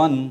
1,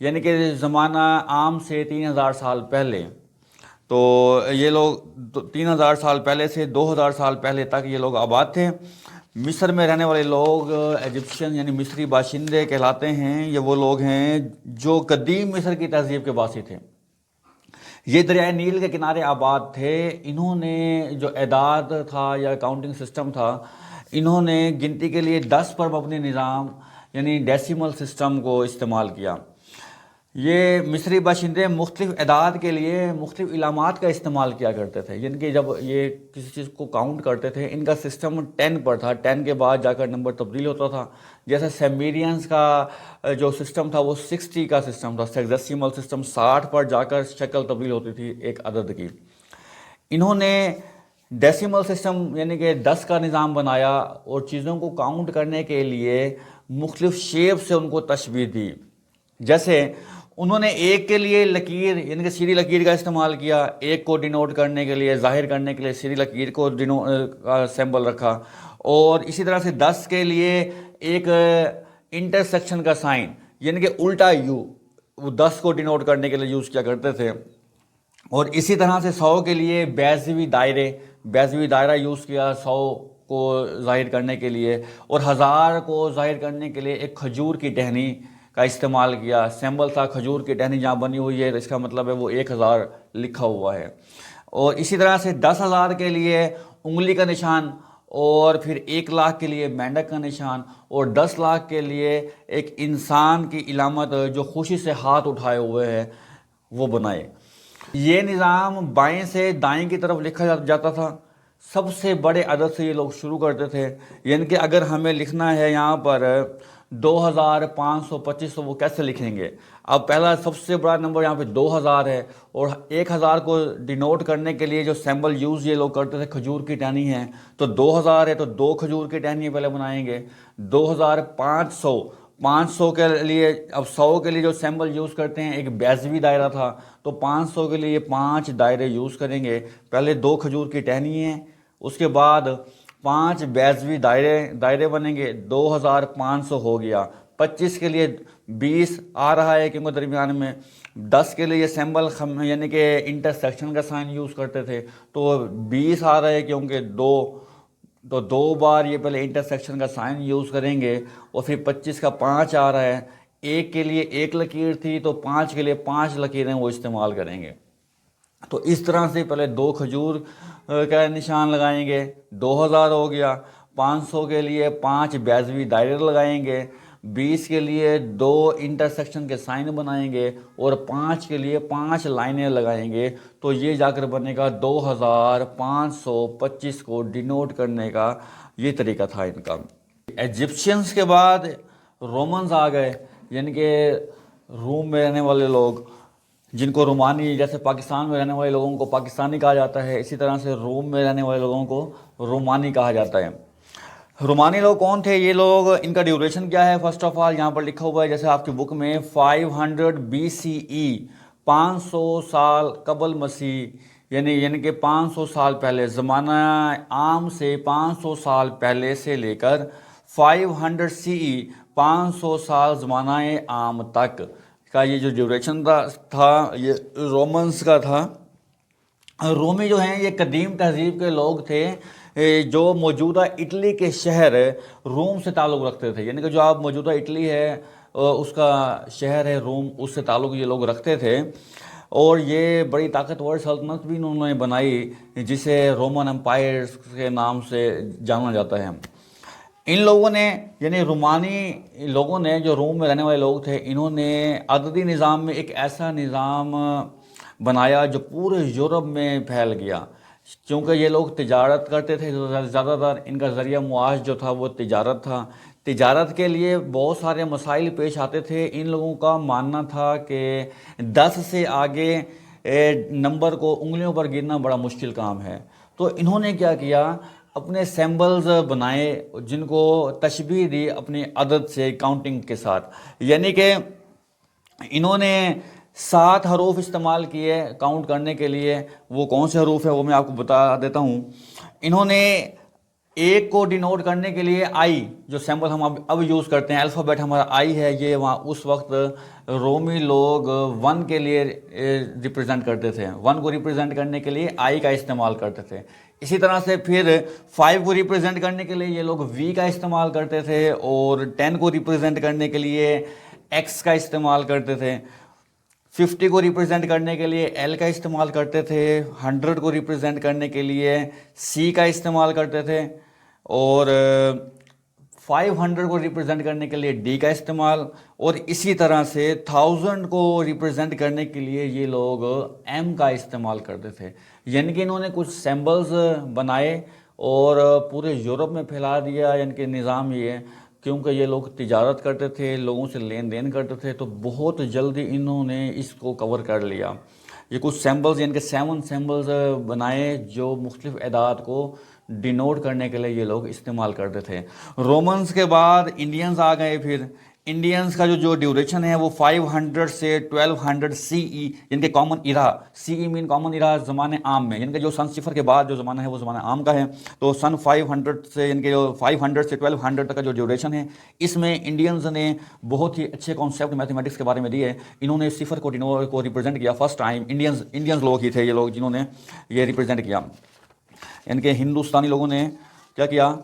یعنی کہ زمانہ عام سے 3000 سال پہلے، تو یہ لوگ 3000 سال پہلے سے 2000 سال پہلے تک یہ لوگ آباد تھے۔ مصر میں رہنے والے لوگ ایجپشین یعنی مصری باشندے کہلاتے ہیں۔ یہ وہ لوگ ہیں جو قدیم مصر کی تہذیب کے باسی تھے۔ یہ دریائے نیل کے کنارے آباد تھے۔ انہوں نے جو اعداد تھا یا کاؤنٹنگ سسٹم تھا، انہوں نے گنتی کے لیے 10 پر مبنی نظام یعنی ڈیسیمل سسٹم کو استعمال کیا۔ یہ مصری باشندے مختلف اعداد کے لیے مختلف علامات کا استعمال کیا کرتے تھے، یعنی کہ جب یہ کسی چیز کو کاؤنٹ کرتے تھے ان کا سسٹم 10 پر تھا، 10 کے بعد جا کر نمبر تبدیل ہوتا تھا۔ جیسے سیمیرینز کا جو سسٹم تھا وہ 60 کا سسٹم تھا، سیگزیسیمل سسٹم 60 پر جا کر شکل تبدیل ہوتی تھی ایک عدد کی۔ انہوں نے ڈیسیمل سسٹم یعنی کہ 10 کا نظام بنایا اور چیزوں کو کاؤنٹ کرنے کے لیے مختلف شیپ سے ان کو تشبیہ دی۔ جیسے انہوں نے ایک کے لیے لکیر یعنی کہ سیدھی لکیر کا استعمال کیا، ایک کو ڈینوٹ کرنے کے لیے ظاہر کرنے کے لیے سیدھی لکیر کو سمبل رکھا، اور اسی طرح سے 10 کے لیے ایک انٹرسیکشن کا سائن یعنی کہ الٹا یو وہ 10 کو ڈینوٹ کرنے کے لیے یوز کیا کرتے تھے۔ اور اسی طرح سے 100 کے لیے بیضوی دائرہ یوز کیا 100 کو ظاہر کرنے کے لیے، اور 1000 کو ظاہر کرنے کے لیے ایک کھجور کی ٹہنی کا استعمال کیا۔ سمبل تھا کھجور کی ٹہنی جہاں بنی ہوئی ہے، اس کا مطلب ہے وہ 1000 لکھا ہوا ہے۔ اور اسی طرح سے 10,000 کے لیے انگلی کا نشان، اور پھر 1,00,000 کے لیے مینڈک کا نشان، اور 10,00,000 کے لیے ایک انسان کی علامت جو خوشی سے ہاتھ اٹھائے ہوئے ہے وہ بنائے۔ یہ نظام بائیں سے دائیں کی طرف لکھا جاتا تھا۔ سب سے بڑے عدد سے یہ لوگ شروع کرتے تھے، یعنی کہ اگر ہمیں لکھنا ہے یہاں پر 2525 وہ کیسے لکھیں گے؟ اب پہلا سب سے بڑا نمبر یہاں پہ 2000 ہے، اور 1000 کو ڈینوٹ کرنے کے لیے جو سمبل یوز یہ لوگ کرتے تھے کھجور کی ٹہنی ہے، تو 2000 ہے تو 2 کھجور کی ٹہنی پہلے بنائیں گے۔ 500 کے لیے اب 100 کے لیے جو سمبل یوز کرتے ہیں ایک بیضوی دائرہ تھا، تو 500 کے لیے 5 دائرے یوز کریں گے۔ پہلے 2 کھجور کی ٹہنی ہیں، اس کے بعد 5 بیضوی دائرے بنیں گے، 2500 ہو گیا۔ 25 کے لیے 20 آ رہا ہے کیونکہ درمیان میں 10 کے لیے سمبل یعنی کہ انٹرسیکشن کا سائن یوز کرتے تھے، تو 20 آ رہا ہے کیونکہ 2 بار یہ پہلے انٹرسیکشن کا سائن یوز کریں گے، اور پھر 25 کا 5 آ رہا ہے۔ 1 کے لیے 1 لکیر تھی تو 5 کے لیے 5 لکیریں وہ استعمال کریں گے۔ تو اس طرح سے پہلے 2 کھجور کا نشان لگائیں گے، 2000 ہو گیا۔ 500 کے لیے 5 بیضوی دائرے لگائیں گے، 20 کے لیے 2 انٹرسیکشن کے سائن بنائیں گے، اور 5 کے لیے 5 لائنیں لگائیں گے، تو یہ جا کر بنے گا 2525 کو ڈینوٹ کرنے کا یہ طریقہ تھا ان کا۔ ایجپشینز کے بعد رومنز آ گئے، یعنی کہ روم میں رہنے والے لوگ جن کو رومانی، جیسے پاکستان میں رہنے والے لوگوں کو پاکستانی کہا جاتا ہے، اسی طرح سے روم میں رہنے والے لوگوں کو رومانی کہا جاتا ہے۔ رومانی لوگ کون تھے؟ یہ لوگ ان کا ڈیوریشن کیا ہے؟ فرسٹ آف آل یہاں پر لکھا ہوا ہے جیسے آپ کی بک میں 500 BCE 500 سال قبل مسیح، یعنی کہ 500 سال پہلے، زمانہ عام سے 500 سال پہلے سے لے کر 500 CE 500 سال زمانہ عام تک کا یہ جو ڈیوریشن تھا یہ رومنز کا تھا۔ رومی جو ہیں یہ قدیم تہذیب کے لوگ تھے جو موجودہ اٹلی کے شہر روم سے تعلق رکھتے تھے، یعنی کہ جو آپ موجودہ اٹلی ہے اس کا شہر ہے روم، اس سے تعلق یہ لوگ رکھتے تھے۔ اور یہ بڑی طاقتور سلطنت بھی انہوں نے بنائی جسے رومن امپائر کے نام سے جانا جاتا ہے۔ ان لوگوں نے یعنی رومانی لوگوں نے جو روم میں رہنے والے لوگ تھے، انہوں نے عددی نظام میں ایک ایسا نظام بنایا جو پورے یورپ میں پھیل گیا، کیونکہ یہ لوگ تجارت کرتے تھے، زیادہ تر ان کا ذریعہ معاش جو تھا وہ تجارت تھا۔ تجارت کے لیے بہت سارے مسائل پیش آتے تھے۔ ان لوگوں کا ماننا تھا کہ 10 سے آگے نمبر کو انگلیوں پر گننا بڑا مشکل کام ہے، تو انہوں نے کیا کیا، اپنے سمبلز بنائے جن کو تشبیہ دی اپنی عدد سے، کاؤنٹنگ کے ساتھ، یعنی کہ انہوں نے 7 حروف استعمال کیے کاؤنٹ کرنے کے لیے۔ وہ کون سے حروف ہیں وہ میں آپ کو بتا دیتا ہوں۔ انہوں نے ایک کو ڈینوٹ کرنے کے لیے آئی جو سمبل ہم اب یوز کرتے ہیں، الفابیٹ ہمارا آئی ہے، یہ وہاں اس وقت رومی لوگ 1 کے لیے ریپرزینٹ کرتے تھے، 1 کو ریپرزینٹ کرنے کے لیے آئی کا استعمال کرتے تھے۔ اسی طرح سے پھر 5 کو ریپرزینٹ کرنے کے لیے یہ لوگ وی کا استعمال کرتے تھے، اور 10 کو ریپرزینٹ کرنے کے لیے ایکس کا استعمال کرتے تھے، 50 کو ریپرزینٹ کرنے کے لیے ایل کا استعمال کرتے تھے، 100 کو ریپرزینٹ کرنے کے لیے سی کا استعمال کرتے تھے، اور 500 کو ریپرزینٹ کرنے کے لیے ڈی کا استعمال، اور اسی طرح سے 1000 کو ریپرزینٹ کرنے کے لیے یہ لوگ ایم کا استعمال کرتے تھے۔ یعنی کہ انہوں نے کچھ سمبلز بنائے اور پورے یورپ میں پھیلا دیا، یعنی کہ نظام یہ ہے کیونکہ یہ لوگ تجارت کرتے تھے، لوگوں سے لین دین کرتے تھے، تو بہت جلدی انہوں نے اس کو کور کر لیا۔ یہ کچھ سمبلز یعنی کہ 7 سمبلز بنائے جو مختلف اعداد کو ڈینوٹ کرنے کے لیے یہ لوگ استعمال کرتے تھے۔ رومنز کے بعد انڈینز آ گئے، پھر انڈینز کا جو ڈیوریشن ہے وہ 500 سے 1200 سی ای، یعنی کہ کامن ایرا، سی ای مین کامن ایرا زمانے عام میں، یعنی کہ جو سن 0 کے بعد جو زمانہ ہے وہ زمانہ عام کا ہے۔ تو سن 500 سے یعنی کہ جو 500 سے 1200 تک کا جو ڈیوریشن ہے، اس میں انڈینز نے بہت ہی اچھے کانسیپٹ میتھمیٹکس کے بارے میں دیے۔ انہوں نے 0 کو ریپرزینٹ کیا فرسٹ ٹائم، انڈینز لوگ ہی تھے یہ لوگ جنہوں نے یہ ریپرزینٹ کیا، یعنی کہ ہندوستانی لوگوں نے کیا کیا،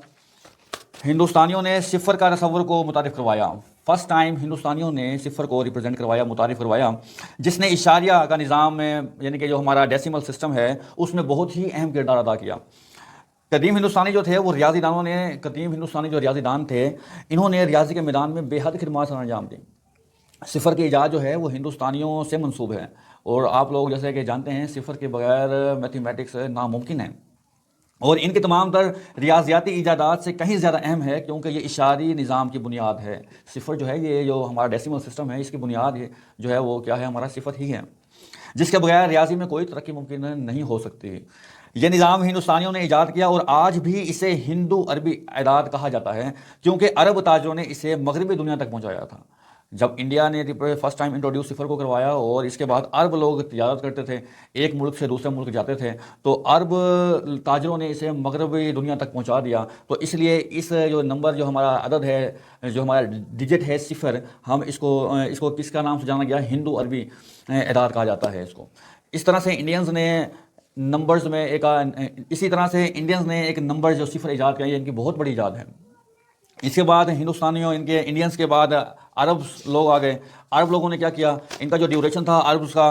ہندوستانیوں نے 0 کا تصور کو متعارف کروایا۔ فرسٹ ٹائم ہندوستانیوں نے 0 کو ریپرزینٹ کروایا، متعارف کروایا، جس نے اشاریہ کا نظام میں یعنی کہ جو ہمارا ڈیسیمل سسٹم ہے اس میں بہت ہی اہم کردار ادا کیا۔ قدیم ہندوستانی جو تھے وہ قدیم ہندوستانی جو ریاضی دان تھے، انہوں نے ریاضی کے میدان میں بے حد خدمات سر انجام دی۔ 0 کی ایجاد جو ہے وہ ہندوستانیوں سے منسوب ہے، اور آپ لوگ جیسے کہ جانتے ہیں 0 کے بغیر میتھمیٹکس ناممکن ہے، اور ان کے تمام تر ریاضیاتی ایجادات سے کہیں زیادہ اہم ہے کیونکہ یہ اشاری نظام کی بنیاد ہے۔ 0 جو ہے یہ جو ہمارا ڈیسیمل سسٹم ہے اس کی بنیاد جو ہے وہ کیا ہے، ہمارا 0 ہی ہے، جس کے بغیر ریاضی میں کوئی ترقی ممکن نہیں ہو سکتی۔ یہ نظام ہندوستانیوں نے ایجاد کیا، اور آج بھی اسے ہندو عربی اعداد کہا جاتا ہے کیونکہ عرب تاجروں نے اسے مغربی دنیا تک پہنچایا تھا۔ جب انڈیا نے فرسٹ ٹائم انٹروڈیوس 0 کو کروایا، اور اس کے بعد عرب لوگ تجارت کرتے تھے، ایک ملک سے دوسرے ملک جاتے تھے، تو عرب تاجروں نے اسے مغربی دنیا تک پہنچا دیا۔ تو اس لیے اس جو نمبر جو ہمارا عدد ہے، جو ہمارا ڈیجٹ ہے 0، ہم اس کو کس کا نام سے جانا گیا، ہندو عربی اعداد کہا جاتا ہے اس کو۔ اس طرح سے انڈینز نے نمبرز میں اسی طرح سے انڈینز نے ایک نمبر جو 0 ایجاد کیا، یہ ان کی بہت بڑی ایجاد ہے۔ اس کے بعد انڈینز کے بعد عرب لوگ آ گئے۔ عرب لوگوں نے کیا کیا، ان کا جو ڈیوریشن تھا عرب کا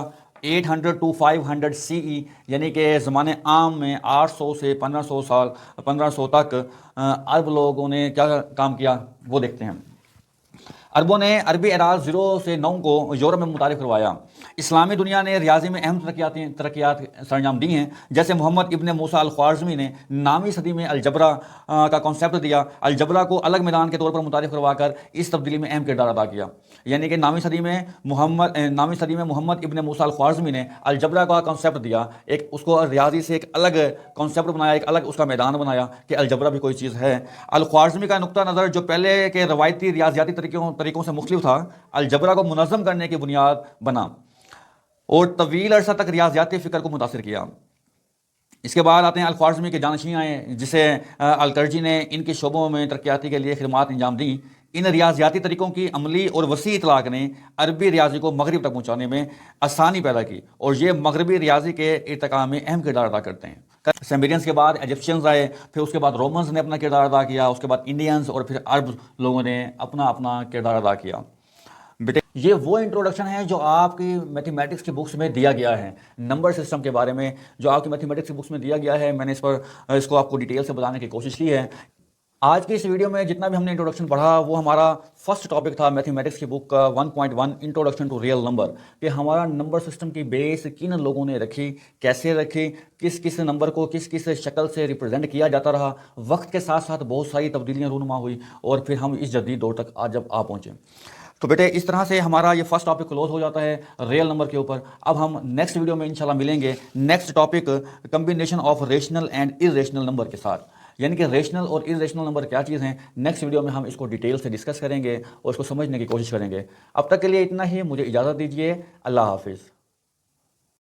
800 to 500 سی ای، یعنی کہ زمانے عام میں 800 سے 1500 تک عرب لوگوں نے کیا کام کیا وہ دیکھتے ہیں۔ عربوں نے عربی اعداد 0 سے 9 کو یورپ میں متعارف کروایا۔ اسلامی دنیا نے ریاضی میں اہم ترقیات سر انجام دی ہیں، جیسے محمد ابن موسیٰ الخوارزمی نے 9ویں صدی میں الجبرا کا کانسیپٹ دیا، الجبرا کو الگ میدان کے طور پر متعارف کروا کر اس تبدیلی میں اہم کردار ادا کیا۔ یعنی کہ 9ویں صدی میں محمد ابن موسیٰ الخوارزمی نے الجبرا کا کانسیپٹ دیا، اس کو ریاضی سے ایک الگ کانسیپٹ بنایا، ایک الگ اس کا میدان بنایا کہ الجبرا بھی کوئی چیز ہے۔ الخوارزمی کا نقطہ نظر جو پہلے کے روایتی ریاضیاتی طریقوں سے مختلف تھا، الجبرا کو منظم کرنے کی بنیاد بنا اور طویل عرصہ تک ریاضیاتی فکر کو متاثر کیا۔ اس کے بعد آتے ہیں الخوارزمی کے جانشین آئے، جسے الکرجی نے ان کے شعبوں میں ترقیاتی کے لیے خدمات انجام دیں۔ ان ریاضیاتی طریقوں کی عملی اور وسیع اطلاق نے عربی ریاضی کو مغرب تک پہنچانے میں آسانی پیدا کی، اور یہ مغربی ریاضی کے ارتقاء میں اہم کردار ادا کرتے ہیں۔ سیمرینز کے بعد ایجپشنز آئے، پھر اس کے بعد رومنز نے اپنا کردار ادا کیا، اس کے بعد انڈینز، اور پھر عرب لوگوں نے اپنا کردار ادا کیا۔ بیٹے یہ وہ انٹروڈکشن ہے جو آپ کی میتھمیٹکس کی بکس میں دیا گیا ہے، نمبر سسٹم کے بارے میں جو آپ کی میتھمیٹکس کی بکس میں دیا گیا ہے۔ میں نے اس کو آپ کو ڈیٹیل سے بتانے کی کوشش کی ہے۔ آج کی اس ویڈیو میں جتنا بھی ہم نے انٹروڈکشن پڑھا وہ ہمارا فرسٹ ٹاپک تھا میتھمیٹکس کی بک کا 1.1 انٹروڈکشن ٹو ریئل نمبر، کہ ہمارا نمبر سسٹم کی بیس کن لوگوں نے رکھی، کیسے رکھی، کس نمبر کو کس شکل سے ریپرزینٹ کیا جاتا رہا۔ وقت کے ساتھ ساتھ بہت ساری تبدیلیاں رونما ہوئی، اور پھر ہم اس جدید دور تک آج جب آ پہنچے۔ تو بیٹے اس طرح سے ہمارا یہ فرسٹ ٹاپک کلوز ہو جاتا ہے ریئل نمبر کے اوپر۔ اب ہم نیکسٹ ویڈیو میں انشاءاللہ ملیں گے next topic combination of rational and irrational number کے ساتھ، یعنی کہ ریشنل اور ارریشنل نمبر کیا چیز ہیں۔ نیکسٹ ویڈیو میں ہم اس کو ڈیٹیل سے ڈسکس کریں گے اور اس کو سمجھنے کی کوشش کریں گے۔ اب تک کے لیے اتنا ہی، مجھے اجازت دیجیے، اللہ حافظ۔